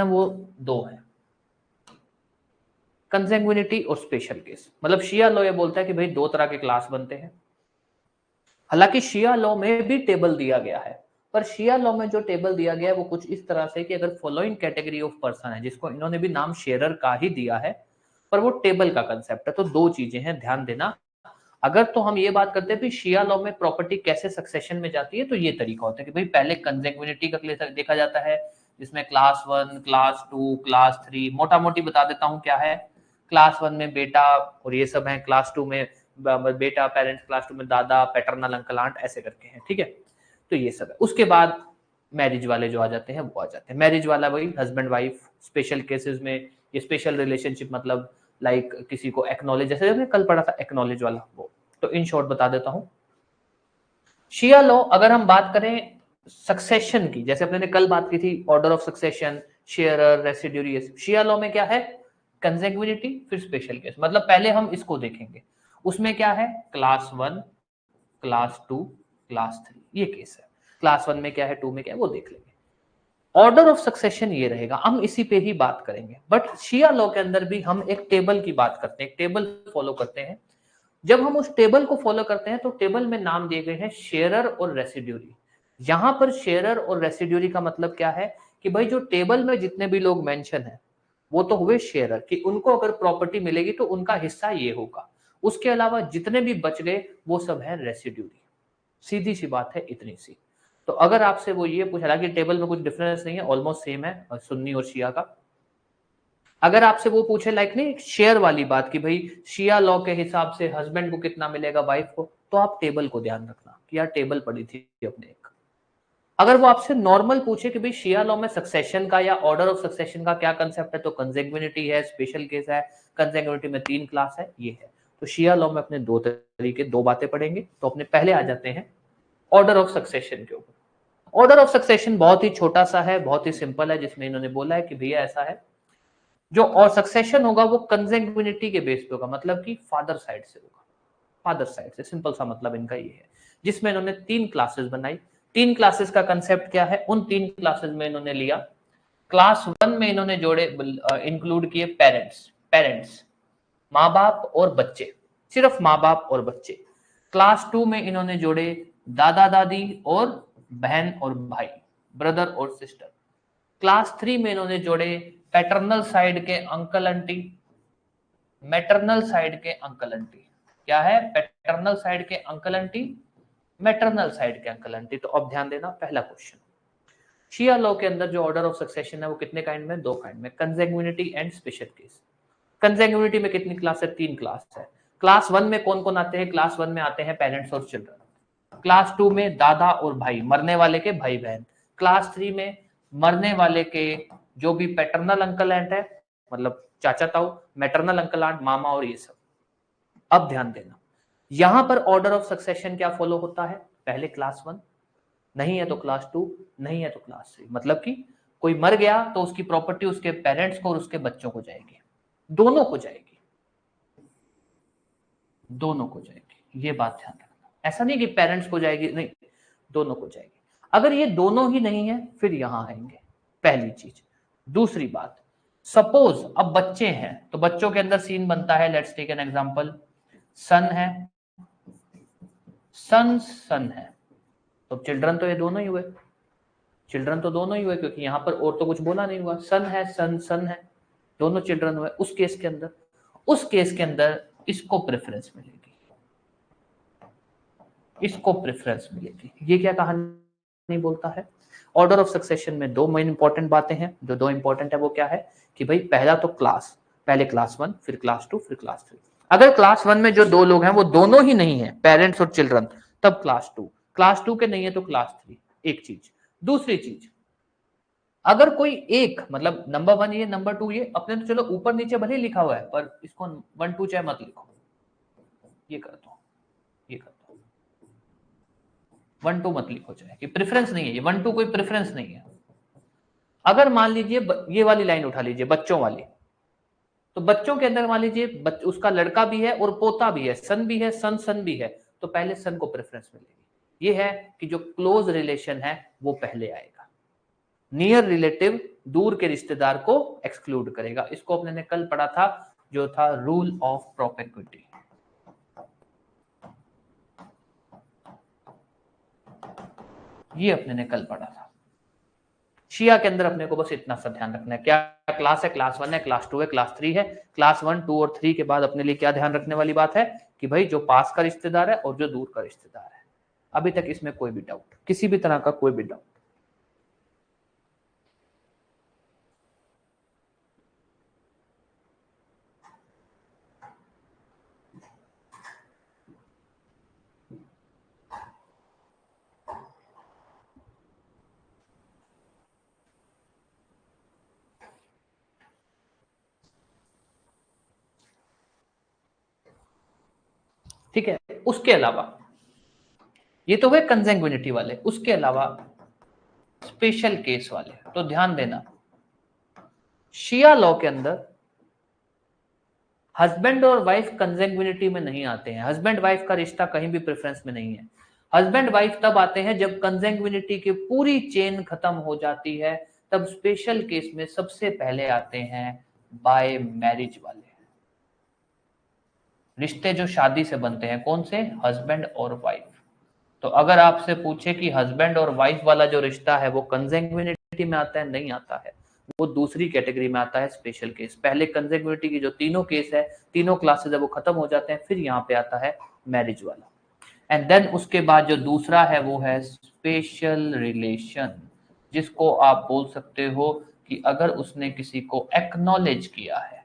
वो दो हैं, कंसेंग्युइनिटी और स्पेशल केस। मतलब शिया लॉ ये बोलता है कि भाई दो तरह के क्लास बनते हैं। हालांकि शिया लॉ में भी टेबल दिया गया है, पर शिया लॉ में जो टेबल दिया गया है वो कुछ इस तरह से कि अगर फॉलोइंग कैटेगरी ऑफ पर्सन है, जिसको इन्होंने भी नाम शेयरर का ही दिया है, पर वो टेबल का कंसेप्ट है। तो दो चीजें हैं, ध्यान देना। अगर तो हम ये बात करते हैं कि शिया लॉ में प्रॉपर्टी कैसे सक्सेशन में जाती है, तो ये तरीका होता है कि भाई पहले कंसेंग्युइनिटी का देखा जाता है, जिसमें क्लास 1, क्लास 2, क्लास 3, मोटा मोटी बता देता हूं क्या है। क्लास 1 में बेटा और ये सब है, क्लास 2 में बेटा पेरेंट्स, क्लास 2 में दादा, पैटर्नल अंकल आंट, ऐसे करके हैं, ठीक है। तो ये सब है। उसके बाद मैरिज वाले जो आ जाते हैं वो आ जाते हैं। मैरिज वाला वही हस्बैंड वाइफ, स्पेशल केसेस में ये स्पेशल रिलेशनशिप, मतलब लाइक किसी को एक्नॉलेज, जैसे हमने कल पढ़ा था एक्नॉलेज वाला वो। तो इन शॉर्ट बता देता हूं, शिया लॉ अगर हम बात करें सक्सेशन की, जैसे अपने ने कल बात की थी order of succession, sharer, residuary, Shia law में क्या है, कंसेंग्युइनिटी फिर स्पेशल केस। मतलब पहले हम इसको देखेंगे, उसमें क्या है, क्लास 1, क्लास 2, क्लास 3, ये केस है। क्लास 1 में क्या है, 2 में क्या है, वो देख लेंगे। ऑर्डर ऑफ सक्सेशन ये रहेगा, हम इसी पे ही बात करेंगे। बट शिया लॉ के अंदर भी हम एक टेबल की बात करते हैं, एक टेबल फॉलो करते हैं। जब हम उस टेबल को फॉलो करते हैं तो टेबल में नाम दिए गए हैं शेयरर और रेसिड्यूरी। यहां पर शेयरर और रेसिड्यूरी का मतलब क्या है कि भाई जो टेबल में जितने भी लोग मेंशन है वो तो हुए शेयरर, कि उनको अगर प्रॉपर्टी मिलेगी तो उनका हिस्सा ये होगा। उसके अलावा जितने भी बच गए वो सब है रेसिड्यूरी। सीधी सी बात है, इतनी सी। तो अगर आपसे वो ये पूछा, हालांकि टेबल में कुछ डिफरेंस नहीं है, ऑलमोस्ट सेम है सुन्नी और शिया का। अगर आपसे वो पूछे लाइक नहीं शेयर वाली बात कि भाई शिया लॉ के हिसाब से हस्बैंड को कितना मिलेगा वाइफ को, तो आप टेबल को ध्यान रखना कि यार टेबल पड़ी थी अपने एक। अगर वो आपसे नॉर्मल पूछे कि भाई शिया लॉ में सक्सेशन का या ऑर्डर ऑफ सक्सेशन का क्या कंसेप्ट है, तो कंसेंग्युइनिटी है, स्पेशल केस है। कंसेंग्युइनिटी में 3 क्लास है, ये है। तो शिया लॉ में अपने दो तरीके, दो बातें पढ़ेंगे। तो अपने पहले आ जाते हैं ऑर्डर ऑफ सक्सेशन के ऊपर। ऑर्डर ऑफ सक्सेशन बहुत ही छोटा सा है, बहुत ही सिंपल है, जिसमें इन्होंने बोला है कि भैया ऐसा है, जो और सक्सेशन होगा वो कंसेंग्युइनिटी के बेस पे होगा, मतलब कि फादर साइड से होगा, फादर साइड से। सिंपल सा मतलब इनका ये है, जिसमें इन्होंने 3 क्लासेस बनाई। 3 क्लासेस का कंसेप्ट क्या है, उन 3 क्लासेस में इन्होंने लिया, क्लास 1 में इन्होंने जोड़े इंक्लूड किए पेरेंट्स, पेरेंट्स माँ बाप और बच्चे, सिर्फ माँ बाप और बच्चे। क्लास 2 में इन्होंने जोड़े दादा दादी और बहन और भाई, ब्रदर और सिस्टर। क्लास 3 में इन्होंने जोड़े पैटर्नल साइड के अंकल आंटी, मैटरनल साइड के अंकल आंटी। क्या है, पैटर्नल साइड के अंकल आंटी, मैटरनल साइड के अंकल आंटी। तो अब ध्यान देना, पहला क्वेश्चन, शिया लॉ के अंदर जो ऑर्डर ऑफ सक्सेशन है वो कितने काइंड में, 2 काइंड में, कंसेंग्युइनिटी एंड स्पेशल केस। कंसेंग्युइनिटी में कितनी क्लास है, 3 क्लास है। क्लास 1 में कौन कौन आते हैं, क्लास 1 में आते हैं पेरेंट्स और चिल्ड्रन। क्लास 2 में दादा और भाई, मरने वाले के भाई बहन। क्लास 3 में मरने वाले के जो भी पैटर्नल अंकल आंट है, मतलब चाचा ताऊ, मैटरनल अंकल आंट, मामा और ये सब। अब ध्यान देना, यहां पर ऑर्डर ऑफ सक्सेशन क्या फॉलो होता है, पहले क्लास 1, नहीं है तो क्लास 2, नहीं है तो क्लास 3। मतलब कि कोई मर गया तो उसकी प्रॉपर्टी उसके पेरेंट्स को और उसके बच्चों को जाएगी, दोनों को जाएगी, दोनों को जाएगी। ये बात ध्यान रखना, ऐसा नहीं कि पेरेंट्स को जाएगी, नहीं, दोनों को जाएगी। अगर ये दोनों ही नहीं है फिर यहां आएंगे, पहली चीज। दूसरी बात, सपोज अब बच्चे हैं तो बच्चों के अंदर सीन बनता है, लेट्स टेक एन एग्जांपल, सन है, सन है, तो चिल्ड्रन तो ये दोनों ही हुए, चिल्ड्रन तो दोनों ही हुए, क्योंकि यहां पर और तो कुछ बोला नहीं हुआ, सन है, सन है, दोनों चिल्ड्रन हुए। उस केस के अंदर, उस केस के अंदर इसको प्रेफरेंस मिलेगी, इसको प्रेफरेंस मिलेगी। ये क्या कहानी बोलता है, ऑर्डर ऑफ सक्सेशन में 2 मेन इंपॉर्टेंट बातें हैं। जो 2 इंपॉर्टेंट है वो क्या है कि भाई पहला तो क्लास, पहले क्लास 1 फिर क्लास 2 फिर क्लास 3। अगर क्लास 1 में जो 2 लोग हैं वो दोनों ही नहीं है, पेरेंट्स और चिल्ड्रन, तब क्लास 2, क्लास 2 के नहीं है तो क्लास 3। एक चीज। दूसरी चीज, अगर कोई एक, मतलब नंबर 1 ये, नंबर 2 ये, अपने तो चलो ऊपर नीचे भले ही लिखा हुआ है, पर इसको 1 2 चाहे मत लिखो, ये कर दो, ये कर दो, 1 2 मत लिखो, चाहे कि प्रेफरेंस नहीं है ये, 1 2 कोई प्रेफरेंस नहीं है। अगर मान लीजिए ये वाली लाइन उठा लीजिए, बच्चों वाली, तो बच्चों के अंदर मान लीजिए उसका लड़का भी है और पोता भी है, सन भी है, सन भी है, तो पहले सन को प्रेफरेंस मिलेगी। ये है कि जो क्लोज रिलेशन है वो पहले आएगा। नियर रिलेटिव दूर के रिश्तेदार को एक्सक्लूड करेगा। इसको अपने ने कल पढ़ा था, जो था रूल ऑफ प्रोपेक्विटी। ये अपने ने कल पढ़ा था। शिया के अंदर अपने को बस इतना सा ध्यान रखना है, क्या क्लास है, क्लास 1 है, क्लास 2 है, क्लास 3 है। क्लास 1, 2 और 3 के बाद अपने लिए क्या ध्यान रखने वाली बात है कि भाई जो पास का रिश्तेदार है और जो दूर का रिश्तेदार है। अभी तक इसमें कोई भी डाउट, किसी भी तरह का कोई भी डाउट? ठीक है, उसके अलावा ये तो हुए कंसेंग्विनिटी वाले, उसके अलावा स्पेशल केस वाले। तो ध्यान देना, शिया लॉ के अंदर हस्बैंड और वाइफ कंसेंग्विनिटी में नहीं आते हैं। हस्बैंड वाइफ का रिश्ता कहीं भी प्रेफरेंस में नहीं है। हस्बैंड वाइफ तब आते हैं जब कंसेंग्विनिटी की पूरी चेन खत्म हो जाती है, तब स्पेशल केस में सबसे पहले आते हैं बाय मैरिज वाले रिश्ते, जो शादी से बनते हैं। कौन से? हस्बैंड और वाइफ। तो अगर आपसे पूछे कि हस्बैंड और वाइफ वाला जो रिश्ता है वो कंसेंग्विनिटी में आता है, नहीं आता है, वो दूसरी कैटेगरी में आता है, स्पेशल केस। पहले कंसेंग्विनिटी की जो तीनों केस है, तीनों क्लासेस है, वो खत्म हो जाते हैं, फिर यहाँ पे आता है मैरिज वाला। एंड देन उसके बाद जो दूसरा है वो है स्पेशल रिलेशन, जिसको आप बोल सकते हो कि अगर उसने किसी को एक्नॉलेज किया है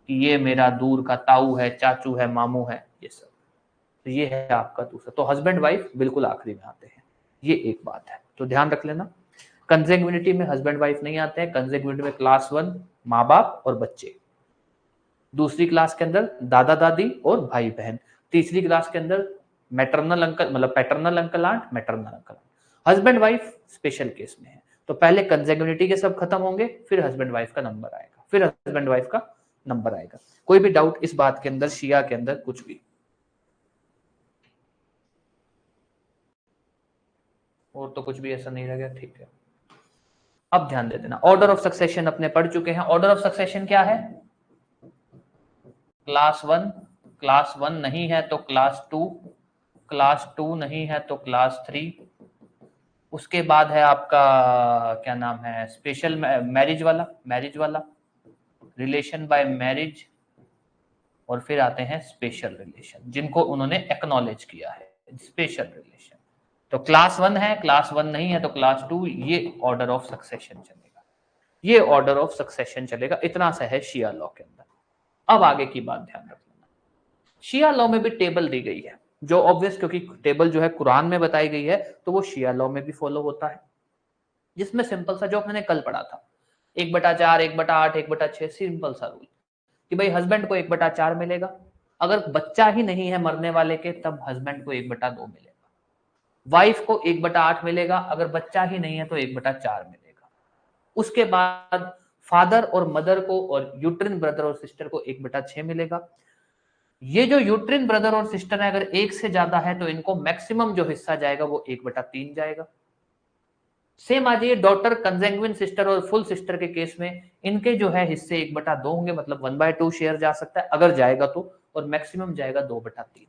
कि ये मेरा दूर का ताऊ है, चाचू है, मामू है, ये सब, तो ये है आपका दूसरा। तो हस्बैंड वाइफ बिल्कुल आखिरी में आते हैं, ये एक बात है, तो ध्यान रख लेना। कंसेंग्विनिटी में हस्बैंड वाइफ नहीं आते हैं। कंसेंग्विनिटी में क्लास 1 माँ बाप और बच्चे, दूसरी क्लास के अंदर दादा दादी और भाई बहन, तीसरी क्लास के अंदर मैटरनल अंकल, मतलब paternal uncle aunt, maternal uncle aunt. Husband wife special case में है, तो पहले कंसेंग्विनिटी के सब खत्म होंगे, फिर हस्बैंड वाइफ का नंबर आएगा, फिर हस्बैंड वाइफ का नंबर आएगा। कोई भी डाउट इस बात के अंदर, शिया के अंदर कुछ भी? और तो कुछ भी ऐसा नहीं रह गया, ठीक है। अब ध्यान दे देना, ऑर्डर ऑफ सक्सेशन अपने पढ़ चुके हैं। ऑर्डर ऑफ सक्सेशन क्या है? क्लास 1, क्लास 1 नहीं है तो क्लास 2, क्लास 2 नहीं है तो क्लास 3, उसके बाद है आपका क्या नाम है, स्पेशल मैरिज वाला, मैरिज वाला, रिलेशन बाय मैरिज, और फिर आते हैं स्पेशल रिलेशन, जिनको उन्होंने एक्नॉलेज किया है, स्पेशल रिलेशन। तो क्लास 1 है, क्लास 1 नहीं है तो क्लास 2, ये ऑर्डर ऑफ सक्सेशन चलेगा, ये ऑर्डर ऑफ सक्सेशन चलेगा। इतना सा है शिया लॉ के अंदर। अब आगे की बात ध्यान रख लेना, शिया लॉ में भी टेबल दी गई है, जो ऑब्वियस, क्योंकि टेबल जो है कुरान में बताई गई है, तो वो शिया लॉ में भी फॉलो होता है, जिसमें सिंपल सा जो मैंने कल पढ़ा था, 1/4, 1/8, 1/6, सिंपल सा रूल कि भाई हस्बैंड को 1/4 मिलेगा, अगर बच्चा ही नहीं है मरने वाले के तब हस्बैंड को 1/2 मिलेगा, वाइफ को 1/8 मिलेगा, अगर बच्चा ही नहीं है तो 1/4 मिलेगा। उसके बाद फादर और मदर को और यूट्रिन ब्रदर और सिस्टर को 1/6 मिलेगा। ये जो यूट्रिन ब्रदर और सिस्टर है, अगर एक से ज्यादा है तो इनको मैक्सिमम जो हिस्सा जाएगा वो 1/3 जाएगा। सेम आ जाइए डॉटर, कंसेंग्विन सिस्टर और फुल सिस्टर के केस में, इनके जो है हिस्से 1/2 होंगे, मतलब 1/2 शेयर जा सकता है अगर जाएगा तो, और मैक्सिमम जाएगा 2/3।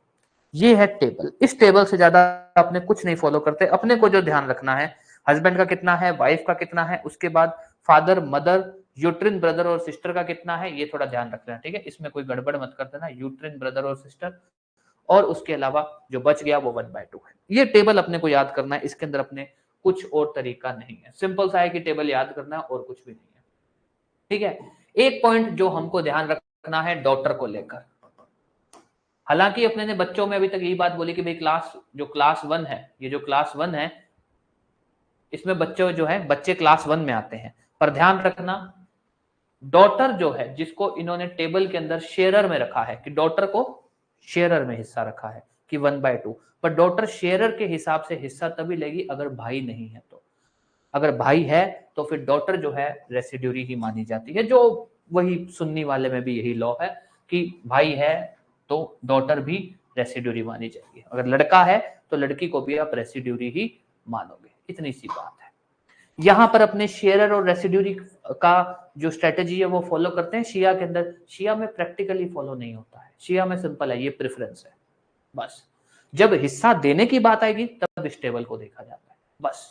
ये है टेबल। इस टेबल से ज्यादा अपने कुछ नहीं फॉलो करते। अपने को जो ध्यान रखना है, हस्बैंड का कितना है, वाइफ का कितना है, उसके बाद फादर मदर यूट्रिन ब्रदर और सिस्टर का कितना है, ये थोड़ा ध्यान रखना है, ठीक है। इसमें कोई गड़बड़ मत कर देना, यूट्रिन ब्रदर और सिस्टर, और उसके अलावा जो बच गया वो 1/2 है। ये टेबल अपने को याद करना है, इसके अंदर अपने कुछ और तरीका नहीं है, सिंपल सा है कि टेबल याद करना है और कुछ भी नहीं है, ठीक है। एक पॉइंट जो हमको ध्यान रखना है डॉटर को लेकर, हालांकि अपने ने बच्चों में अभी तक यही बात बोली कि भाई क्लास 1 है, ये जो क्लास 1 है इसमें बच्चे जो है, बच्चे क्लास 1 में आते हैं, पर ध्यान रखना डॉटर जो है, जिसको इन्होंने टेबल के अंदर शेयरर में रखा है, कि डॉटर को शेयरर में हिस्सा रखा है कि 1/2, पर डॉटर शेयरर के हिसाब से हिस्सा तभी लेगी अगर भाई नहीं है तो। अगर भाई है तो फिर डॉटर जो है रेसिड्यूरी ही मानी जाती है, जो वही सुन्नी वाले में भी यही लॉ है कि भाई है तो डॉटर भी रेसिड्यूरी मानी जाएगी, अगर लड़का है तो लड़की को भी आप रेसिड्यूरी ही मानोगे, इतनी सी बात है। यहां पर अपने शेयरर और रेसिड्यूरी का जो स्ट्रेटेजी है वो फॉलो करते हैं। शिया के अंदर, शिया में प्रैक्टिकली फॉलो नहीं होता है। शिया में सिंपल है, ये प्रेफरेंस है बस। जब हिस्सा देने की बात आएगी तब इस टेबल को देखा जाता है बस।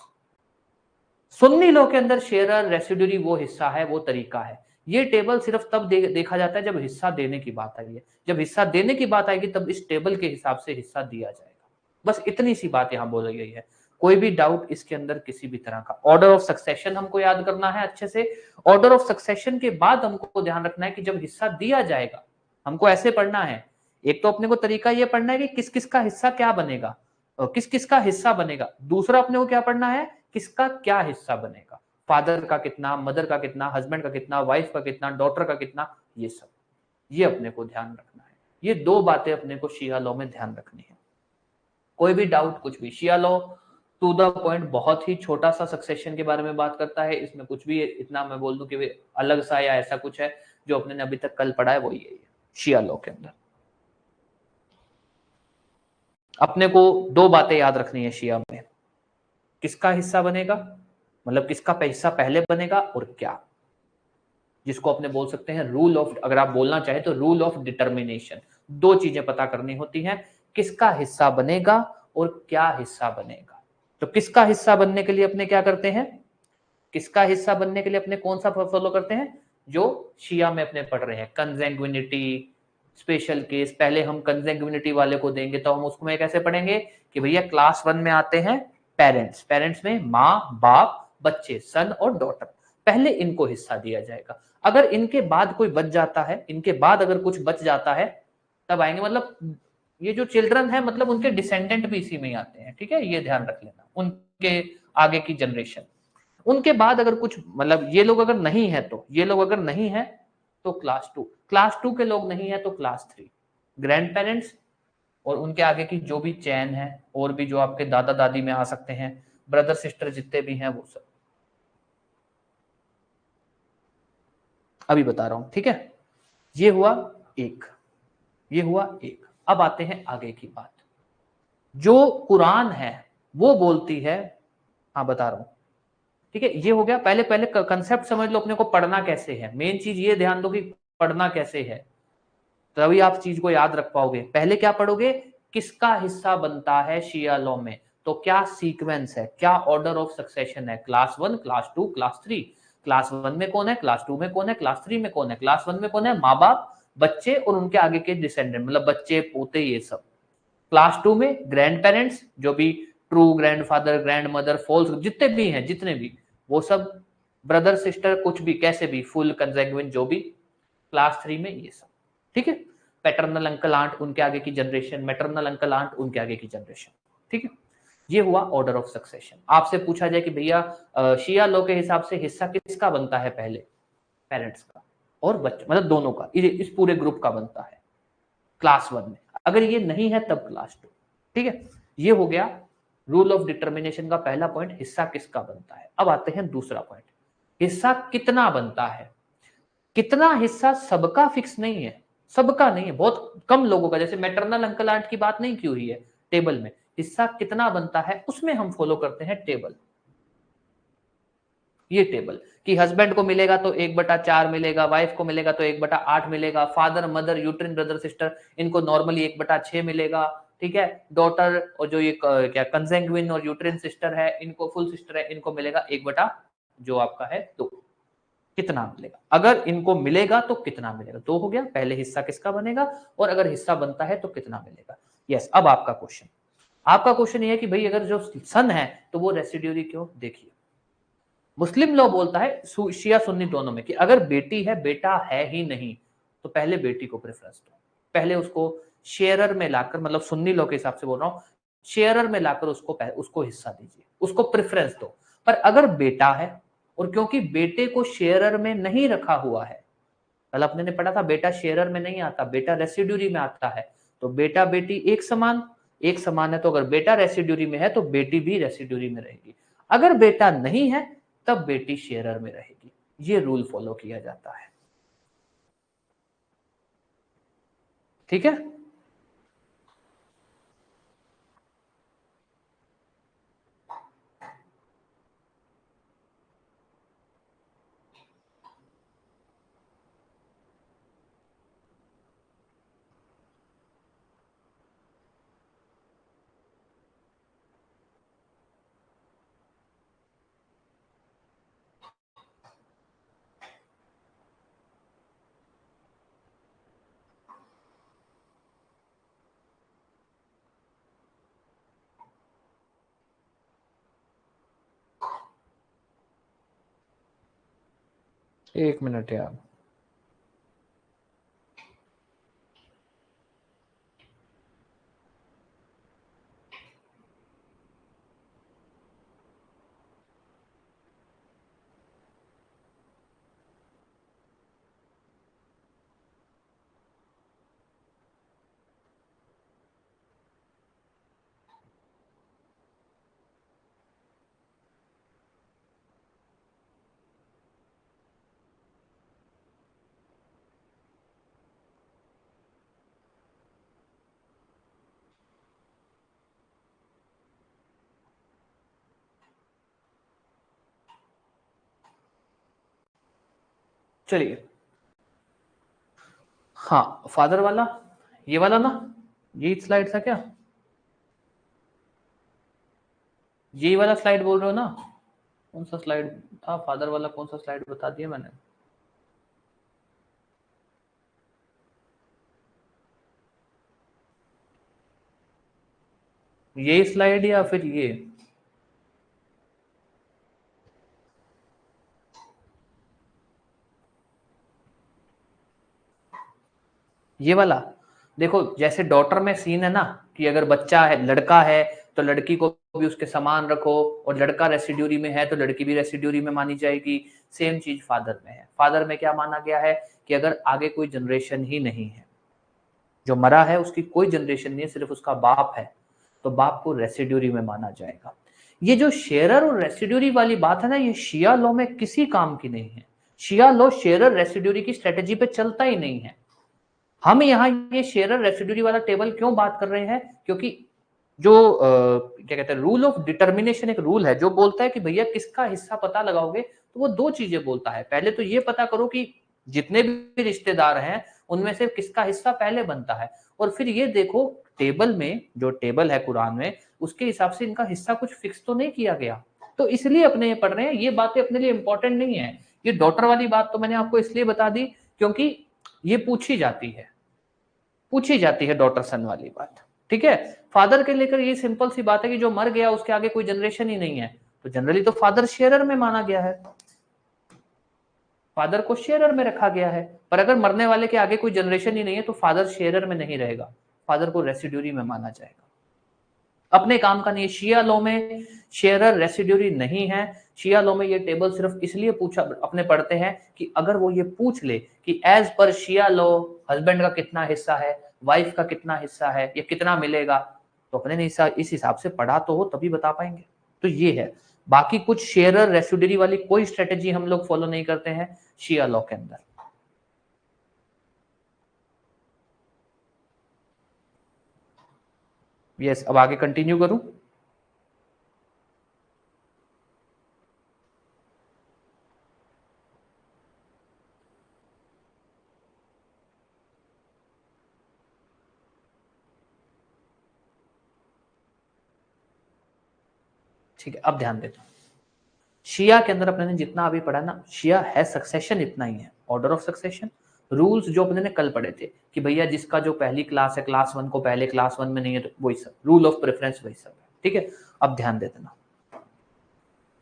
सुन्नी लॉ के अंदर शेयरर रेसिड्यूरी वो हिस्सा है, वो तरीका है। ये टेबल सिर्फ तब देखा जाता है जब हिस्सा देने की बात आई है। जब हिस्सा देने की बात आएगी तब इस टेबल के हिसाब से हिस्सा दिया जाएगा। बस इतनी सी बात यहां बोली गई है। कोई भी डाउट इसके अंदर किसी भी तरह का। ऑर्डर ऑफ सक्सेशन हमको याद करना है अच्छे से। ऑर्डर ऑफ सक्सेशन के बाद हमको ध्यान रखना है कि जब हिस्सा दिया जाएगा, हमको ऐसे पढ़ना है। एक तो अपने को तरीका ये पढ़ना है कि किस किस का हिस्सा क्या बनेगा, किस किस का हिस्सा बनेगा। दूसरा अपने को क्या पढ़ना है, किसका क्या हिस्सा बनेगा, फादर का कितना, मदर का कितना, हस्बैंड का कितना, वाइफ का कितना, डॉटर का कितना, ये सब ये अपने को ध्यान रखना है। ये दो बातें अपने को शिया लॉ में ध्यान रखनी है। कोई भी डाउट कुछ भी, शिया लॉ टू द पॉइंट बहुत ही छोटा सा सक्सेशन के बारे में बात करता है। इसमें कुछ भी इतना मैं बोल दूं कि अलग सा या ऐसा कुछ है जो अपने ने अभी तक कल पढ़ा है वो यही है शिया लॉ के अंदर। अपने को दो बातें याद रखनी है शिया में, किसका हिस्सा बनेगा, मतलब किसका पैसा पहले बनेगा, और क्या, जिसको अपने बोल सकते हैं रूल ऑफ, अगर आप बोलना चाहे तो रूल ऑफ डिटर्मिनेशन। दो चीजें पता करनी होती हैं, किसका हिस्सा बनेगा और क्या हिस्सा बनेगा। तो किसका हिस्सा बनने के लिए अपने क्या करते हैं, किसका हिस्सा बनने के लिए अपने कौन सा फॉलो करते हैं, जो शिया में अपने पढ़ रहे हैं, कंजेंग्विनिटी, स्पेशल केस। पहले हम कंजेंग्विनिटी वाले को देंगे तो हम उसमें कैसे पढ़ेंगे कि भैया क्लास 1 में आते हैं पेरेंट्स, पेरेंट्स में माँ बाप बच्चे, सन और डॉटर। पहले इनको हिस्सा दिया जाएगा। अगर इनके बाद कोई बच जाता है, इनके बाद अगर कुछ बच जाता है तब आएंगे, मतलब ये जो चिल्ड्रन है मतलब उनके डिसेंडेंट भी इसी में ही आते हैं। ठीक है, ये ध्यान रख लेना, उनके आगे की जनरेशन। उनके बाद अगर कुछ, मतलब ये लोग अगर नहीं है तो, ये लोग अगर नहीं है तो क्लास 2, क्लास 2 के लोग नहीं है तो क्लास 3, ग्रैंड पेरेंट्स और उनके आगे की जो भी चैन है, और भी जो आपके दादा दादी में आ सकते हैं, ब्रदर सिस्टर जितने भी हैं वो सब अभी बता रहा हूं। ठीक है, ये हुआ एक, ये हुआ एक। अब आते हैं आगे की बात। जो कुरान है वो बोलती है, हाँ बता रहा हूं। ठीक है, ये हो गया। पहले पहले कंसेप्ट समझ लो अपने को पढ़ना कैसे है। मेन चीज ये ध्यान दो कि पढ़ना कैसे है, तभी आप चीज को याद रख पाओगे। पहले क्या पढ़ोगे, किसका हिस्सा बनता है शिया लॉ में, तो क्या सीक्वेंस है, क्या ऑर्डर ऑफ सक्सेशन है, क्लास 1, क्लास 2, क्लास 3। क्लास 1 में कौन है, क्लास 2 में कौन है, क्लास 3 में कौन है। क्लास 1 में कौन है, माँ बाप बच्चे और उनके आगे के डिसेंडेंट, मतलब बच्चे पोते ये सब। क्लास 2 में ग्रैंड पेरेंट्स, जो भी true grandfather, grandmother, false जितने भी हैं, जितने भी वो सब, ब्रदर सिस्टर कुछ भी कैसे भी, फुल कंसेग्युएंट जो भी। क्लास 3 में ये सब। ठीक है, पैटर्नल अंकल आंट उनके आगे की जनरेशन, मैटरनल अंकल आंट उनके आगे की जनरेशन। ठीक है, ये हुआ ऑर्डर ऑफ सक्सेशन। आपसे पूछा जाए कि भैया शिया लॉ के हिसाब से हिस्सा किसका बनता है, पहले पेरेंट्स का और बच्चे, मतलब दोनों का, इस पूरे ग्रुप का बनता है क्लास 1 में। अगर ये नहीं है तब क्लास 2। ठीक है, ये हो गया रूल ऑफ डिटर्मिनेशन का पहला पॉइंट, हिस्सा किसका बनता है। अब आते हैं दूसरा पॉइंट, हिस्सा कितना बनता है। कितना हिस्सा सबका फिक्स नहीं है, सबका नहीं है, बहुत कम लोगों का। जैसे मैटरनल अंकल आंट की बात नहीं की हुई है टेबल में, हिस्सा कितना बनता है उसमें हम फॉलो करते हैं टेबल। ये टेबल कि हस्बैंड को मिलेगा तो 1/4 मिलेगा, वाइफ को मिलेगा तो 1/8 मिलेगा, father mother uterine brother sister इनको नॉर्मली 1/6 मिलेगा। ठीक है, डॉटर और जो ये क्या कंसेंग्विन और यूट्रिन सिस्टर है, इनको फुल सिस्टर है, इनको मिलेगा 1/, जो आपका है 2। कितना मिलेगा, अगर इनको मिलेगा तो कितना मिलेगा, 2 हो गया। पहले हिस्सा किसका बनेगा और अगर हिस्सा बनता है तो कितना मिलेगा। यस, अब आपका क्वेश्चन, आपका क्वेश्चन ये है कि भाई अगर जो सन है तो वो रेसिड्यूरी क्यों। देखिए, मुस्लिम लॉ बोलता है शिया सुन्नी दोनों में कि अगर बेटी है, बेटा है ही नहीं, तो पहले बेटी को प्रेफरेंस दो, पहले उसको शेयरर में लाकर, मतलब सुन्नी लॉ के हिसाब से बोल रहा हूं, शेयरर में लाकर उसको हिस्सा दीजिए, उसको प्रेफरेंस दो। पर अगर बेटा है, और क्योंकि बेटे को शेयरर में नहीं रखा हुआ है, कल अपने ने पढ़ा था बेटा शेयरर में नहीं आता, बेटा रेसिड्यूरी में आता है, तो बेटा बेटी एक समान, एक समान है। तो अगर बेटा रेसिड्यूरी में है तो बेटी भी रेसिड्यूरी में रहेगी। अगर बेटा नहीं है तब बेटी शेयरर में रहेगी। ये रूल फॉलो किया जाता है। ठीक है, एक मिनट यार। चलिए, हाँ फादर वाला, ये वाला ना, ये स्लाइड था क्या, ये वाला स्लाइड बोल रहे हो ना? कौन सा स्लाइड था फादर वाला, कौन सा स्लाइड बता दिया मैंने? ये स्लाइड या फिर ये वाला? देखो जैसे डॉटर में सीन है ना कि अगर बच्चा है, लड़का है तो लड़की को भी उसके समान रखो, और लड़का रेसिड्यूरी में है तो लड़की भी रेसिड्यूरी में मानी जाएगी। सेम चीज फादर में है। फादर में क्या माना गया है कि अगर आगे कोई जनरेशन ही नहीं है, जो मरा है उसकी कोई जनरेशन नहीं है, सिर्फ उसका बाप है, तो बाप को रेसिड्यूरी में माना जाएगा। ये जो शेरर और रेसिड्यूरी वाली बात है ना, ये शिया लॉ में किसी काम की नहीं है। शिया लॉ शेरर रेसिड्यूरी की स्ट्रेटेजी पे चलता ही नहीं है। हम यहाँ ये शेरर रेसिड्यूरी वाला टेबल क्यों बात कर रहे हैं, क्योंकि जो क्या कहते हैं, रूल ऑफ डिटर्मिनेशन एक रूल है जो बोलता है कि भैया किसका हिस्सा पता लगाओगे तो वो दो चीजें बोलता है। पहले तो ये पता करो कि जितने भी रिश्तेदार हैं उनमें से किसका हिस्सा पहले बनता है, और फिर ये देखो टेबल में, जो टेबल है कुरान में, उसके हिसाब से इनका हिस्सा कुछ फिक्स तो नहीं किया गया। तो इसलिए अपने ये पढ़ रहे हैं, ये बातें अपने लिए इंपॉर्टेंट नहीं है। ये डॉटर वाली बात तो मैंने आपको इसलिए बता दी क्योंकि ये पूछी जाती है डॉटर सन वाली बात। ठीक है, फादर के लेकर ये सिंपल सी बात है कि जो मर गया उसके आगे कोई जनरेशन ही नहीं है, तो जनरली तो फादर शेयरर में माना गया है, फादर को शेयरर में रखा गया है। पर अगर मरने वाले के आगे कोई जनरेशन ही नहीं है तो फादर शेयरर में नहीं रहेगा, फादर को रेसिड्यूरी में माना जाएगा। अपने काम का नहीं। शिया लॉ में शेयरर रेसिड्यूरी नहीं है। शिया लॉ में ये टेबल सिर्फ इसलिए पूछा अपने पढ़ते हैं कि अगर वो ये पूछ ले कि एज पर शिया लॉ हस्बैंड का कितना हिस्सा है, वाइफ का कितना हिस्सा है, ये कितना मिलेगा, तो अपने ने इस हिसाब से पढ़ा तो हो तभी बता पाएंगे। तो ये है, बाकी कुछ शेयरर रेसिड्यूरी वाली कोई स्ट्रेटेजी हम लोग फॉलो नहीं करते हैं शिया लॉ के अंदर। यस, अब आगे कंटिन्यू करूं? ठीक है, अब ध्यान देते हैं। शिया के अंदर अपने ने जितना अभी पढ़ा ना, शिया है सक्सेशन इतना ही है, ऑर्डर ऑफ सक्सेशन। रूल्स जो अपने ने कल पढ़े थे कि भैया जिसका जो पहली क्लास है, क्लास 1 को पहले, क्लास 1 में नहीं है तो वही सब रूल ऑफ प्रेफरेंस वही सब है। ठीक है, अब ध्यान दे देना,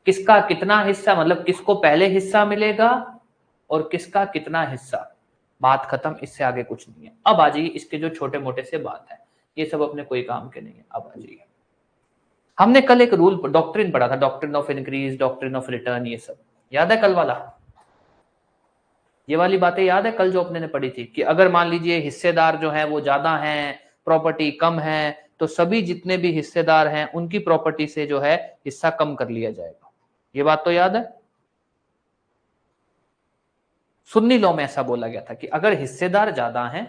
किसका कितना हिस्सा, मतलब किसको पहले हिस्सा मिलेगा और किसका कितना हिस्सा, बात खत्म, इससे आगे कुछ नहीं है। अब आ जाइए इसके जो छोटे मोटे से बात है, ये सब अपने कोई काम के नहीं है। अब आ जाइए, हमने कल एक रूल डॉक्ट्रिन पढ़ा था, doctrine of increase, doctrine of return, ये सब याद है कल वाला? ये वाली बातें याद है कल जो अपने ने पढ़ी थी कि अगर मान लीजिए हिस्सेदार जो हैं वो ज्यादा हैं, प्रॉपर्टी कम है, तो सभी जितने भी हिस्सेदार हैं उनकी प्रॉपर्टी से जो है हिस्सा कम कर लिया जाएगा। ये बात तो याद है? सुन्नी लॉ में ऐसा बोला गया था कि अगर हिस्सेदार ज्यादा हैं,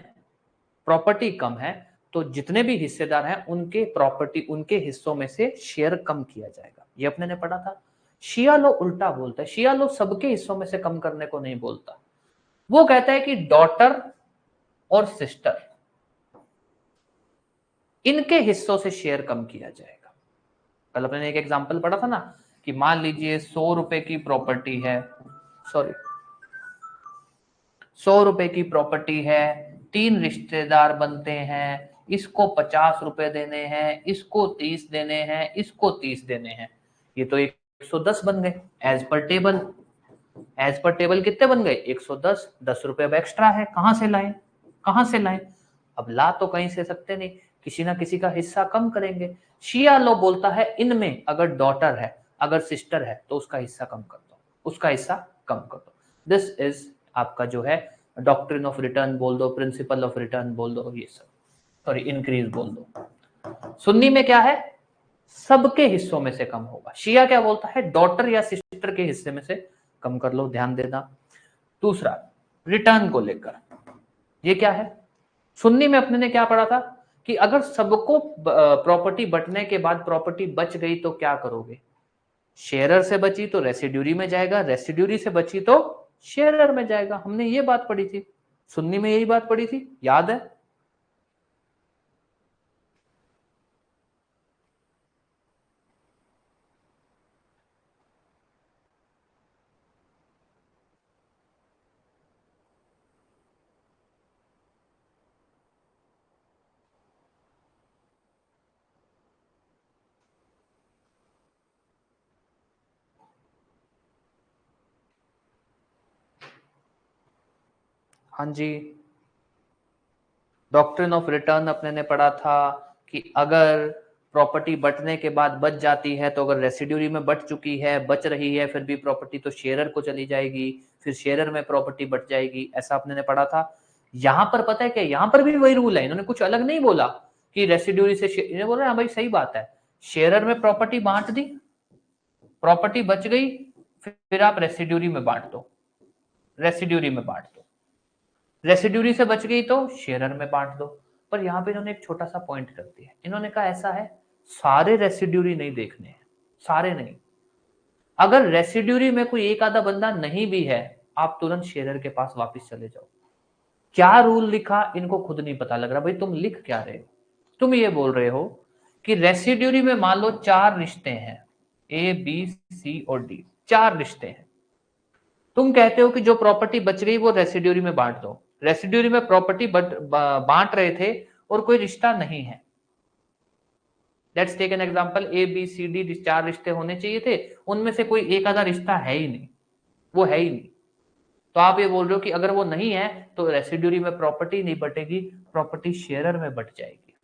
प्रॉपर्टी कम है, तो जितने भी हिस्सेदार हैं उनके प्रॉपर्टी, उनके हिस्सों में से शेयर कम किया जाएगा। ये अपने ने पढ़ा था। शिया लो उल्टा बोलता है, शिया लो सबके हिस्सों में से कम करने को नहीं बोलता, वो कहता है कि डॉटर और सिस्टर, इनके हिस्सों से शेयर कम किया जाएगा। कल अपने एक एग्जांपल पढ़ा था ना कि मान लीजिए 100 रुपए की प्रॉपर्टी है, सॉरी 100 रुपए की प्रॉपर्टी है, 3 रिश्तेदार बनते हैं, इसको 50 रुपए देने हैं, इसको 30 देने हैं, इसको 30 देने हैं, ये तो 110 बन गए as per table. As per table कितने बन गए 110, 10 रुपए अब एक्स्ट्रा है, कहां से लाएं, कहां से लाएं? अब ला तो कहीं से सकते नहीं, किसी ना किसी का हिस्सा कम करेंगे। शिया लॉ बोलता है इनमें अगर डॉटर है, अगर सिस्टर है, तो उसका हिस्सा कम कर दो, उसका हिस्सा कम कर दो। दिस इज आपका जो है डॉक्ट्रिन ऑफ रिटर्न बोल दो, प्रिंसिपल ऑफ रिटर्न बोल दो, ये सब, सॉरी इंक्रीज बोल दो। सुन्नी में क्या है, सबके हिस्सों में से कम होगा। शिया क्या बोलता है, डॉटर या सिस्टर के हिस्से में से कम कर लो, ध्यान देना। दूसरा रिटर्न को लेकर, ये क्या है, सुन्नी में अपने ने क्या पढ़ा था कि अगर सबको प्रॉपर्टी बंटने के बाद प्रॉपर्टी बच गई तो क्या करोगे, शेयरर से बची तो रेसिड्यूरी में जाएगा, रेसिड्यूरी से बची तो शेयरर में जाएगा। हमने ये बात पढ़ी थी, सुन्नी में यही बात पढ़ी थी, याद है? हाँ जी, डॉक्ट्रिन ऑफ रिटर्न अपने ने पढ़ा था कि अगर प्रॉपर्टी बंटने के बाद बच जाती है, तो अगर रेसिड्यूरी में बच चुकी है, बच रही है फिर भी प्रॉपर्टी, तो शेयरर को चली जाएगी, फिर शेयरर में प्रॉपर्टी बच जाएगी, ऐसा अपने ने पढ़ा था। यहां पर पता है क्या, यहां पर भी वही रूल है, इन्होंने कुछ अलग नहीं बोला कि रेसिड्यूरी से, इन्होंने बोला हाँ भाई सही बात है, शेयरर में प्रॉपर्टी बांट दी, प्रॉपर्टी बच गई, फिर आप रेसिड्यूरी में बांट दो, रेसिड्यूरी में बांट दो, रेसिड्यूरी से बच गई तो शेयरर में बांट दो। पर यहां पे इन्होंने एक छोटा सा पॉइंट कर दिया, इन्होंने कहा ऐसा है, सारे रेसिड्यूरी नहीं देखने हैं, सारे नहीं, अगर रेसिड्यूरी में कोई एक आधा बंदा नहीं भी है, आप तुरंत शेयरर के पास वापस चले जाओ। क्या रूल लिखा इनको खुद नहीं पता लग रहा, भाई तुम लिख क्या रहे हो, तुम ये बोल रहे हो कि रेसिड्यूरी में मान लो 4 रिश्ते हैं, ए बी सी और डी, 4 रिश्ते हैं, तुम कहते हो कि जो प्रॉपर्टी बच गई वो रेसिड्यूरी में बांट दो, रेसिड्यूरी में प्रॉपर्टी बांट रहे थे और कोई रिश्ता नहीं है, let's take an example, A B C D 4 रिश्ते होने चाहिए थे, उनमें से कोई एक आधा रिश्ता है ही नहीं, वो है ही नहीं, तो आप ये बोल रहे हो कि अगर वो नहीं है तो रेसिड्यूरी में प्रॉपर्टी नहीं बटेगी, प्रॉपर्टी शेयरर में बट जाएगी।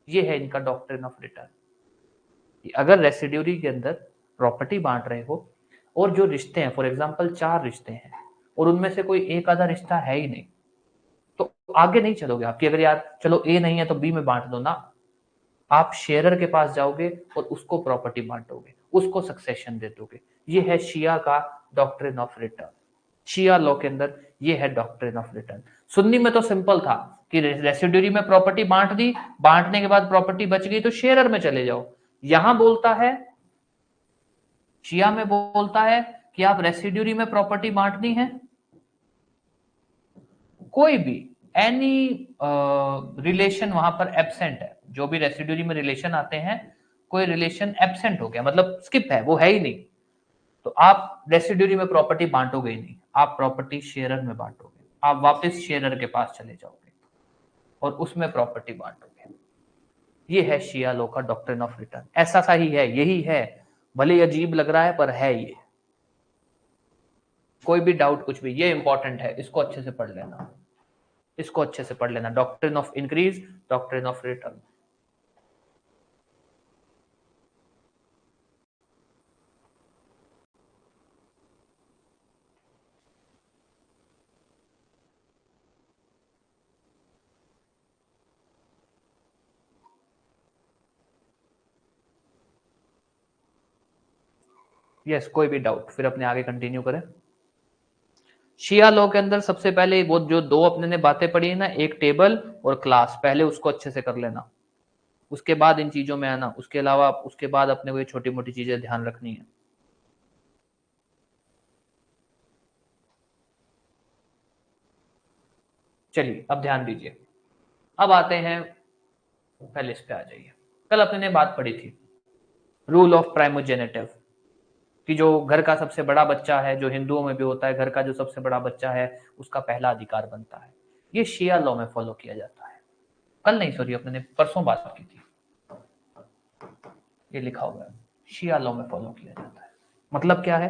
ये है इनका डॉक्ट्रिन ऑफ रिटर्न। अगर रेसिड्यूरी के अंदर प्रॉपर्टी बांट रहे हो और जो रिश्ते हैं, फॉर एग्जांपल 4 रिश्ते हैं और उनमें से कोई एक आधा रिश्ता है ही नहीं, तो आगे नहीं चलोगे आपकी, अगर यार चलो ए नहीं है तो बी में बांट दो ना, आप शेयरर के पास जाओगे और उसको प्रॉपर्टी बांटोगे, उसको सक्सेशन दे दोगे। ये है शिया का doctrine of return, Shia law के अंदर ये है डॉक्ट्रिन ऑफ रिटर्न। सुन्नी में तो सिंपल था कि रेसिड्यूरी में प्रॉपर्टी बांट दी, बांटने के बाद प्रॉपर्टी बच गई तो शेयरर में चले जाओ। यहां बोलता है, शिया में बोलता है कि आप रेसिड्यूरी में प्रॉपर्टी बांटनी है, कोई भी एनी रिलेशन वहां पर एब्सेंट है, जो भी रेसिड्यूरी में रिलेशन आते हैं, कोई रिलेशन एब्सेंट हो गया, मतलब स्किप है, वो है ही नहीं, तो आप रेसिड्यूरी में प्रॉपर्टी बांटोगे ही नहीं, आप प्रॉपर्टी शेयरर में बांटोगे, आप वापस शेयरर के पास चले जाओगे और उसमें प्रॉपर्टी बांटोगे। ये है शिया लॉ का डॉक्ट्रिन ऑफ रिटर्न, ऐसा सा ही है, यही है, भले अजीब लग रहा है पर है ये। कोई भी डाउट कुछ भी, ये इंपॉर्टेंट है, इसको अच्छे से पढ़ लेना, इसको अच्छे से पढ़ लेना, doctrine of increase, doctrine of return. Yes, कोई भी डाउट, फिर अपने आगे कंटिन्यू करें। शिया लॉ के अंदर सबसे पहले वो जो दो अपने ने बातें पढ़ी है ना, एक टेबल और क्लास, पहले उसको अच्छे से कर लेना, उसके बाद इन चीजों में आना, उसके अलावा उसके बाद अपने को ये छोटी मोटी चीजें ध्यान रखनी है। चलिए अब ध्यान दीजिए, अब आते हैं, पहले इस पे आ जाइए। कल अपने ने बात पढ़ी थी रूल ऑफ प्राइमोजेनेटिव, कि जो घर का सबसे बड़ा बच्चा है, जो हिंदुओं में भी होता है, घर का जो सबसे बड़ा बच्चा है उसका पहला अधिकार बनता है, ये शिया लॉ में फॉलो किया जाता है। कल नहीं, सॉरी, अपने ने परसों बात की थी, ये लिखा हुआ है, शिया लॉ में फॉलो किया जाता है। मतलब क्या है,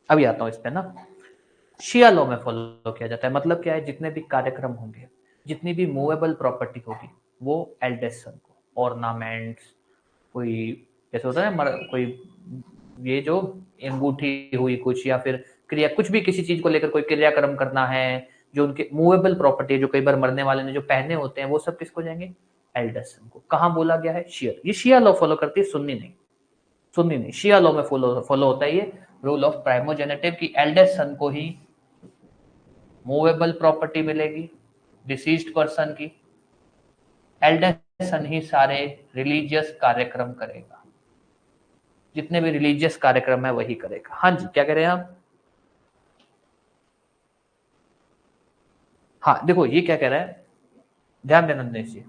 अभी आता हूं इस पे ना। शिया लॉ में फॉलो किया जाता है, मतलब क्या है, जितने भी कार्यक्रम होंगे, जितनी भी मूवेबल प्रॉपर्टी होगी, वो एल्डेस्ट सन को, ऑर्नामेंट्स, कोई जैसे होता है ना कोई ये जो अंगूठी हुई कुछ, या फिर क्रिया कुछ भी, किसी चीज को लेकर कोई क्रियाक्रम करना है, जो उनके मूवेबल प्रॉपर्टी है, जो कई बार मरने वाले ने जो पहने होते हैं, वो सब किसको जाएंगे, एल्डेस्ट सन को। कहाँ बोला गया है, शियर। ये शिया लॉ फॉलो करती है, सुन्नी नहीं, सुन्नी नहीं, शिया लॉ में फॉलो होता है ये रूल ऑफ प्राइमोजेनेटिव की एल्डेस्ट सन को ही मूवेबल प्रॉपर्टी मिलेगी डिसीज्ड पर्सन की, एल्डेस्ट सन ही सारे रिलीजियस कार्यक्रम करेगा, जितने भी रिलीजियस कार्यक्रम है वही करेगा। हाँ जी, क्या कह रहे हैं आप? हाँ देखो ये क्या कह रहा है, ध्यान देना नंदेश जी।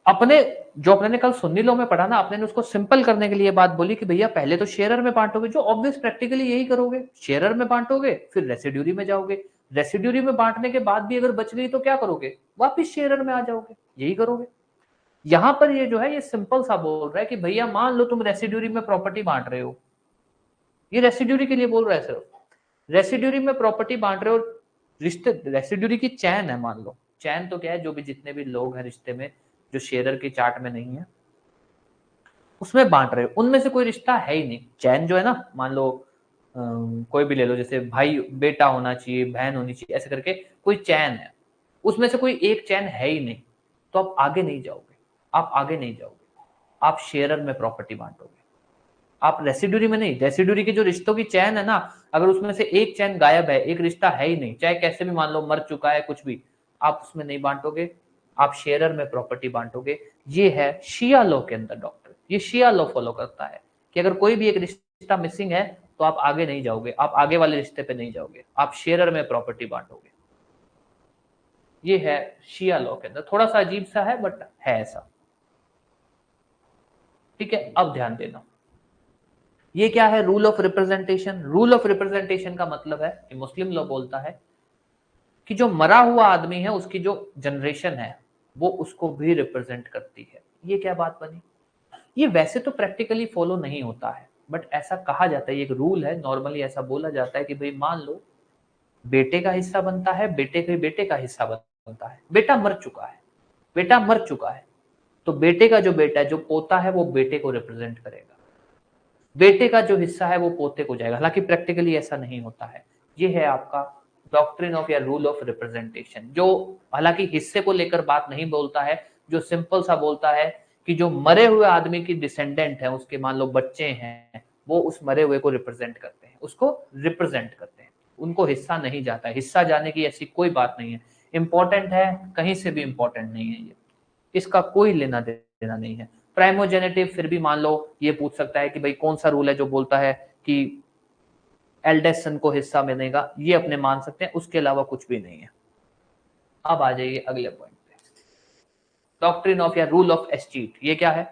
अपने जो अपने कल सुन्नी लॉ में पढ़ा ना, आपने उसको सिंपल करने के लिए बात बोली कि भैया पहले तो शेयरर में बांटोगे, जो ऑब्वियस प्रैक्टिकली यही करोगे, शेयरर में बांटोगे, फिर रेसिड्यूरी में जाओगे, रेसिड्यूरी में बांटने के बाद भी अगर बच गई तो क्या करोगे, वापिस शेयरर में आ जाओगे, यही करोगे। यहां पर ये जो है ये सिंपल सा बोल रहा है कि भैया मान लो तुम रेसिड्यूरी में प्रॉपर्टी बांट रहे हो, ये रेसिड्यूरी के लिए बोल रहा है सिर्फ, रेसिड्यूरी में प्रॉपर्टी बांट रहे हो, रिश्ते रेसिड्यूरी की चैन है, मान लो चैन तो क्या है, जो भी जितने भी लोग हैं रिश्ते में, जो शेयरर की चार्ट में नहीं है, उसमें बांट रहे हो, उनमें से कोई रिश्ता है ही नहीं। चैन जो है ना, मान लो कोई भी ले लो, जैसे भाई बेटा होना चाहिए, बहन होनी चाहिए, ऐसे करके कोई चैन है, उसमें से कोई एक चैन है ही नहीं, तो आप आगे नहीं जाओगे, आप आगे नहीं जाओगे, आप शेयरर में प्रॉपर्टी बांटोगे, आप रेसिड्यूरी में नहीं। रेसिड्यूरी की जो रिश्तों की चैन है ना, अगर उसमें से एक चैन गायब है, एक रिश्ता है ही नहीं, चाहे कैसे भी मान लो मर चुका है कुछ भी, आप उसमें नहीं बांटोगे, आप शेयरर में प्रॉपर्टी बांटोगे। ये है शिया लॉ के अंदर डॉक्टर, ये शिया लॉ फॉलो करता है कि अगर कोई भी एक रिश्ता मिसिंग है तो आप आगे नहीं जाओगे, आप आगे वाले रिश्ते पे नहीं जाओगे, आप शेयरर में प्रॉपर्टी बांटोगे। ये है शिया लॉ के अंदर, थोड़ा सा अजीब सा है बट है ऐसा। ठीक है, अब ध्यान देना, ये क्या है, rule of representation. Rule of representation का मतलब है कि मुस्लिम लॉ बोलता है कि जो मरा हुआ आदमी है उसकी जो जनरेशन है वो उसको भी रिप्रेजेंट करती है। ये क्या बात बनी, ये वैसे तो प्रैक्टिकली फॉलो नहीं होता है, बट ऐसा कहा जाता है, ये एक रूल है, नॉर्मली ऐसा बोला जाता है कि भाई मान लो बेटे का हिस्सा बनता है, बेटे के बेटे का हिस्सा बनता है, बेटा मर चुका है, बेटा मर चुका है, तो बेटे का जो बेटा है, जो पोता है, वो बेटे को रिप्रेजेंट करेगा, बेटे का जो हिस्सा है वो पोते को जाएगा। हालांकि प्रैक्टिकली ऐसा नहीं होता है। ये है आपका डॉक्ट्रिन ऑफ या रूल ऑफ रिप्रेजेंटेशन, जो हालांकि हिस्से को लेकर बात नहीं बोलता है, जो सिंपल सा बोलता है कि जो मरे हुए आदमी की डिसेंडेंट है, उसके मान लो बच्चे हैं, वो उस मरे हुए को रिप्रेजेंट करते हैं, उसको रिप्रेजेंट करते हैं, उनको हिस्सा नहीं जाता है। हिस्सा जाने की ऐसी कोई बात नहीं है, इंपॉर्टेंट है, कहीं से भी इंपॉर्टेंट नहीं है ये, इसका कोई लेना देना नहीं है। प्राइमोजेनेटिव फिर भी मान लो ये पूछ सकता है कि भाई कौन सा रूल है जो बोलता है कि एल्डेस्ट सन को हिस्सा मिलेगा, ये अपने मान सकते हैं, उसके अलावा कुछ भी नहीं है। अब आ जाइए अगले पॉइंट पे, डॉक्ट्रिन ऑफ या रूल ऑफ एस्टीट। ये क्या है,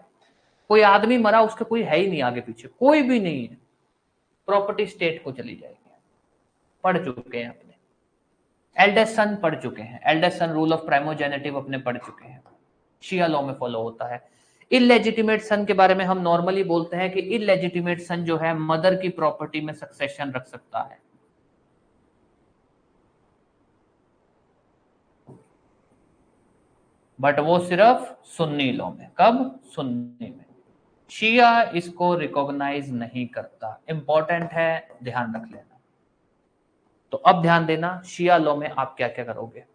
कोई आदमी मरा, उसका कोई है ही नहीं आगे पीछे, कोई भी नहीं है, प्रॉपर्टी स्टेट को चली जाएगी। पढ़ चुके हैं अपने एल्डेस्ट सन, पढ़ चुके हैं एल्डेस्ट सन, रूल ऑफ प्राइमोजेनेटिव अपने पढ़ चुके हैं, शिया लॉ में फॉलो होता है। इलेजिटिमेट सन के बारे में हम नॉर्मली बोलते हैं कि इलेजिटिमेट सन जो है मदर की प्रॉपर्टी में सक्सेशन रख सकता है, बट वो सिर्फ सुन्नी लॉ में। कब, सुन्नी में। शिया इसको रिकॉग्नाइज नहीं करता, इंपॉर्टेंट है, ध्यान रख लेना। तो अब ध्यान देना, शिया लॉ में आप क्या क्या करोगे।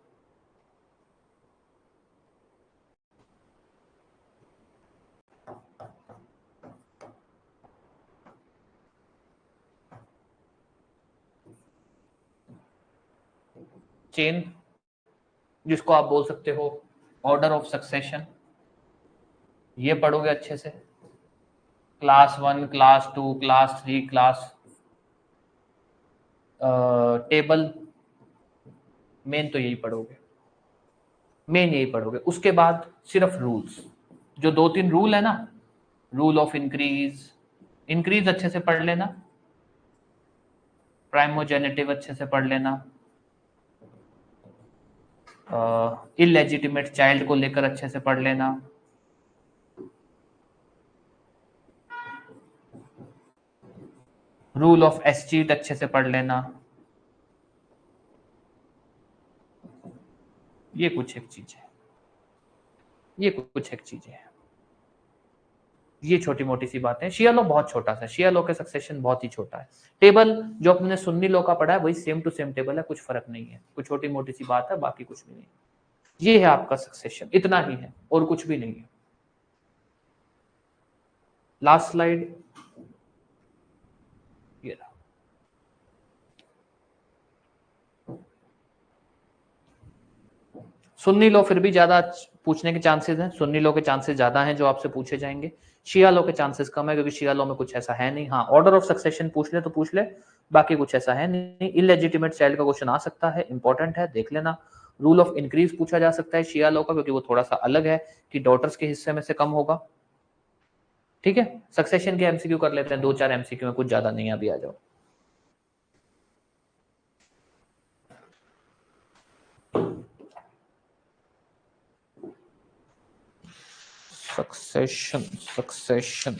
चेन, जिसको आप बोल सकते हो ऑर्डर ऑफ सक्सेशन, ये पढ़ोगे अच्छे से, class 1, class 2, class 3, class table, main तो यही पढ़ोगे, मेन यही पढ़ोगे। उसके बाद सिर्फ रूल्स, जो 2-3 रूल है ना, रूल ऑफ इंक्रीज, इंक्रीज अच्छे से पढ़ लेना, प्राइमोजेनेटिव अच्छे से पढ़ लेना, इलेजिटिमेट चाइल्ड को लेकर अच्छे से पढ़ लेना, रूल ऑफ एस्चीट अच्छे से पढ़ लेना, ये कुछ एक चीज है, ये कुछ एक चीज है, ये छोटी मोटी सी बातें। शिया लॉ बहुत छोटा सा, शिया लॉ के सक्सेशन बहुत ही छोटा है। टेबल जो अपने सुन्नी लॉ का पढ़ा है वही सेम टू सेम टेबल है, कुछ फर्क नहीं है, कुछ छोटी मोटी सी बात है, बाकी कुछ भी नहीं। ये है आपका सक्सेशन, इतना ही है और कुछ भी नहीं है। लास्ट स्लाइड, ये रहा। सुन्नी लॉ फिर भी ज्यादा पूछने के चांसेस हैं, सुन्नी लॉ के चांसेस ज्यादा हैं जो आपसे पूछे जाएंगे, शिया लॉ के चांसेस कम है, क्योंकि शिया लॉ में कुछ ऐसा है नहीं। हाँ, ऑर्डर ऑफ सक्सेशन पूछ ले तो पूछ ले, बाकी कुछ ऐसा है नहीं। इलेजिटिमेट चाइल्ड का क्वेश्चन आ सकता है, इंपॉर्टेंट है, देख लेना। रूल ऑफ इंक्रीज पूछा जा सकता है शिया लॉ का, क्योंकि वो थोड़ा सा अलग है कि डॉटर्स के हिस्से में से कम होगा। ठीक है, सक्सेशन के एमसीक्यू कर लेते हैं, 2-4 एमसीक्यू में, कुछ ज्यादा नहीं, अभी आ जाओ। सक्सेशन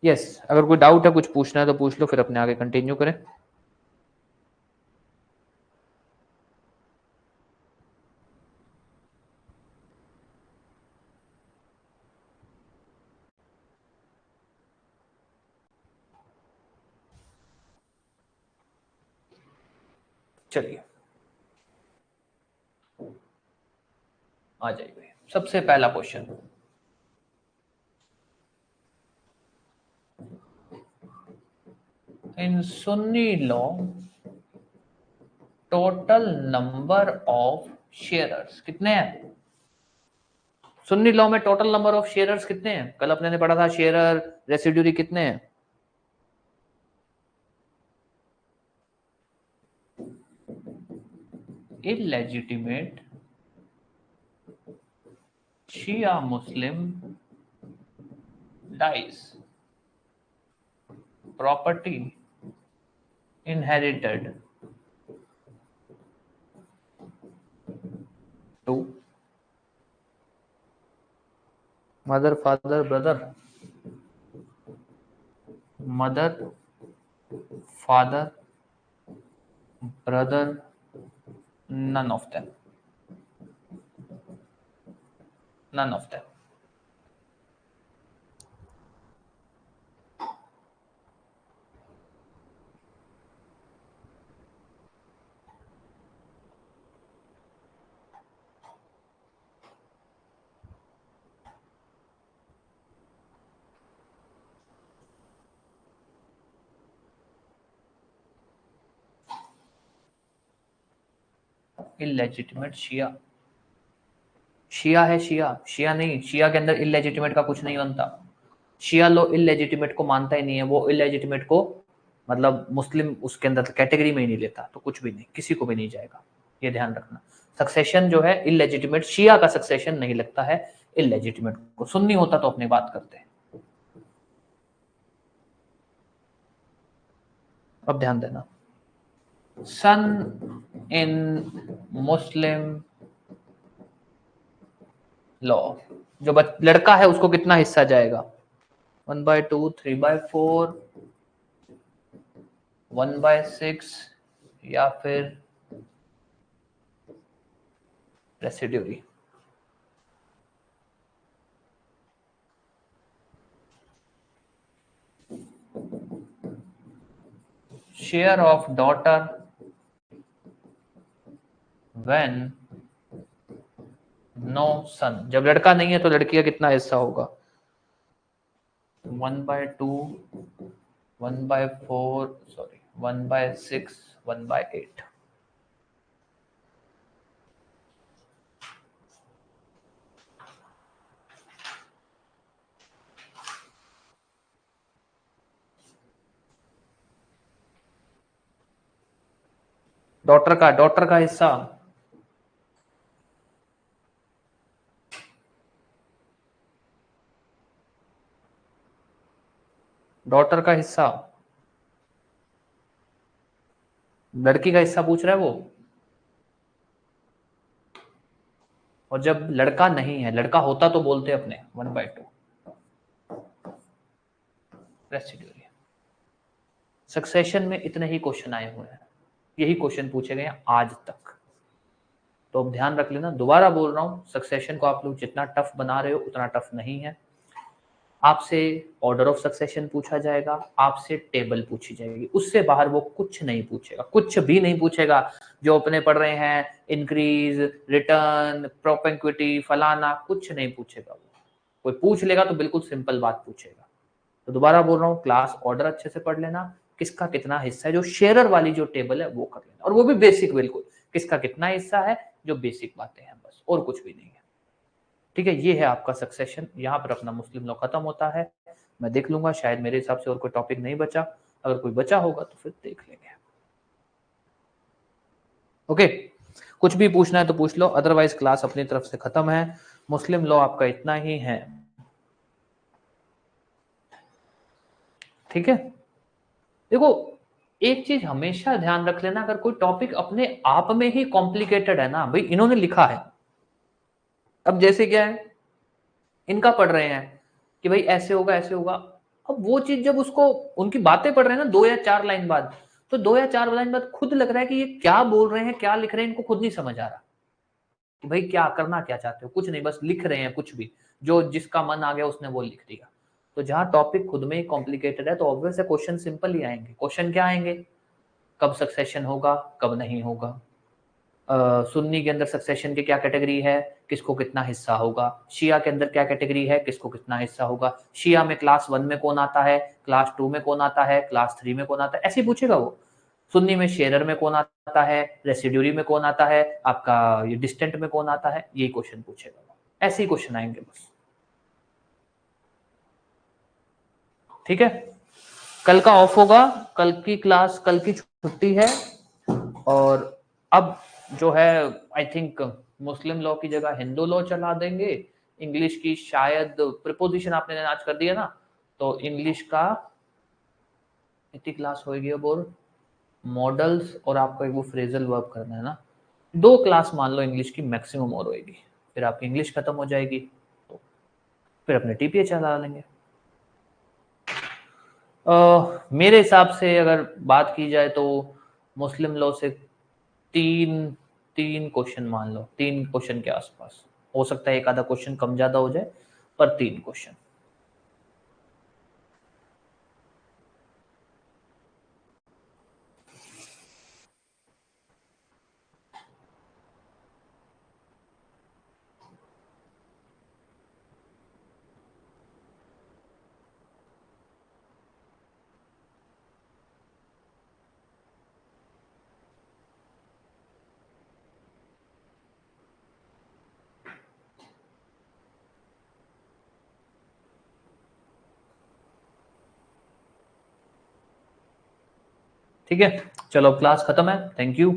यस, अगर कोई डाउट है, कुछ पूछना है तो पूछ लो, फिर अपने आगे कंटिन्यू करें। चलिए आ जाइए, सबसे पहला question, in Sunni law total number of sharers कितने हैं? सुन्नी लॉ में टोटल नंबर ऑफ शेयरर्स कितने हैं? कल अपने ने पढ़ा था शेयरर रेसिड्यूरी कितने हैं? Illegitimate Shia Muslim dies property inherited to mother, father, brother, mother, father, brother, none of them, none of them. Illegitimate Shia, Shia है, शिया शिया नहीं, शिया के अंदर इलेजिटिमेट का कुछ नहीं बनता। शिया लो इलेजिटिमेट को मानता ही नहीं है, वो इलेजिटिमेट को मतलब मुस्लिम उसके अंदर कैटेगरी में ही नहीं लेता, तो कुछ भी नहीं, किसी को भी नहीं जाएगा, ये ध्यान रखना। सक्सेशन जो है इलेजिटिमेट, शिया का सक्सेशन नहीं लगता है इलेजिटिमेट को। सुन्नी होता तो अपनी बात करते हैं। अब ध्यान देना, सन इन मुस्लिम लॉ, जो लड़का है उसको कितना हिस्सा जाएगा? 1/2, 3/4, 1/6 या फिर residuary? Share of daughter when no son, जब लड़का नहीं है तो लड़की का कितना हिस्सा होगा? 1/2, 1/4, सॉरी 1/6, 1/8। डॉटर का हिस्सा, डॉटर का हिस्सा, लड़की का हिस्सा पूछ रहा है वो। और जब लड़का नहीं है, लड़का होता तो बोलते अपने 1/2 रेसिड्यूरी। सक्सेशन में इतने ही क्वेश्चन आए हुए हैं, यही क्वेश्चन पूछे गए हैं आज तक। तो अब ध्यान रख लेना, दोबारा बोल रहा हूं, सक्सेशन को आप लोग जितना टफ बना रहे हो उतना टफ नहीं है। आपसे ऑर्डर ऑफ सक्सेशन पूछा जाएगा, आपसे टेबल पूछी जाएगी, उससे बाहर वो कुछ नहीं पूछेगा, कुछ भी नहीं पूछेगा। जो अपने पढ़ रहे हैं इंक्रीज, रिटर्न, प्रोपेंक्विटी, फलाना, कुछ नहीं पूछेगा वो। कोई पूछ लेगा तो बिल्कुल सिंपल बात पूछेगा। तो दोबारा बोल रहा हूँ, क्लास ऑर्डर अच्छे से पढ़ लेना, किसका कितना हिस्सा है, जो शेयरर वाली जो टेबल है वो कर लेना, और वो भी बेसिक, बिल्कुल किसका कितना हिस्सा है, जो बेसिक बातें हैं बस, और कुछ भी नहीं है। ठीक है, ये है आपका सक्सेशन। यहाँ पर अपना मुस्लिम लॉ खत्म होता है। मैं देख लूंगा, शायद मेरे हिसाब से और कोई टॉपिक नहीं बचा, अगर कोई बचा होगा तो फिर देख लेंगे। ओके, कुछ भी पूछना है तो पूछ लो, अदरवाइज क्लास अपनी तरफ से खत्म है। मुस्लिम लॉ आपका इतना ही है। ठीक है, देखो एक चीज हमेशा ध्यान रख लेना, अगर कोई टॉपिक अपने आप में ही कॉम्प्लिकेटेड है ना, भाई इन्होंने लिखा है, अब जैसे क्या है, इनका पढ़ रहे हैं कि भाई ऐसे होगा ऐसे होगा, अब वो चीज जब उसको उनकी बातें पढ़ रहे हैं ना 2 या 4 लाइन बाद, तो 2 या 4 लाइन बाद खुद लग रहा है कि ये क्या बोल रहे हैं, क्या लिख रहे हैं, इनको खुद नहीं समझ आ रहा कि भाई क्या करना क्या चाहते हो, कुछ नहीं, बस लिख रहे हैं कुछ भी, जो जिसका मन आ गया उसने वो लिख दिया। तो जहां टॉपिक खुद में ही कॉम्प्लिकेटेड है तो ऑब्वियस है क्वेश्चन सिंपल ही आएंगे। क्वेश्चन क्या आएंगे, कब सक्सेशन होगा, कब नहीं होगा, सुन्नी के अंदर सक्सेशन की क्या कैटेगरी है, किसको कितना हिस्सा होगा, शिया के अंदर क्या कैटेगरी है, किसको कितना हिस्सा होगा, शिया में क्लास 1 में कौन आता है, क्लास 2 में कौन आता है, क्लास 3 में कौन आता है, ऐसे ही पूछेगा वो। सुन्नी में शेयरर में कौन आता है, रेसिड्यूरी में कौन आता है, आपका ये डिस्टेंट में कौन आता है, यही क्वेश्चन पूछेगा वो। ऐसे ही क्वेश्चन आएंगे बस। ठीक है, कल का ऑफ होगा, कल की क्लास, कल की छुट्टी है। और अब जो है आई थिंक मुस्लिम लॉ की जगह हिंदू लॉ चला देंगे। इंग्लिश की शायद प्रिपोजिशन आपने आज कर दिया ना, तो इंग्लिश का इतनी क्लास होगी अब, और मॉडल्स और आपको एक वो फ्रेजल वर्ब करना है ना, 2 क्लास मान लो इंग्लिश की मैक्सिमम और होगी, फिर आपकी इंग्लिश खत्म हो जाएगी, तो फिर अपने टीपीए चला लेंगे। मेरे हिसाब से अगर बात की जाए तो मुस्लिम लॉ से 3 क्वेश्चन मान लो, 3 क्वेश्चन के आसपास हो सकता है, एक आधा क्वेश्चन कम ज्यादा हो जाए, पर 3 क्वेश्चन। ठीक है, चलो क्लास खत्म है, थैंक यू।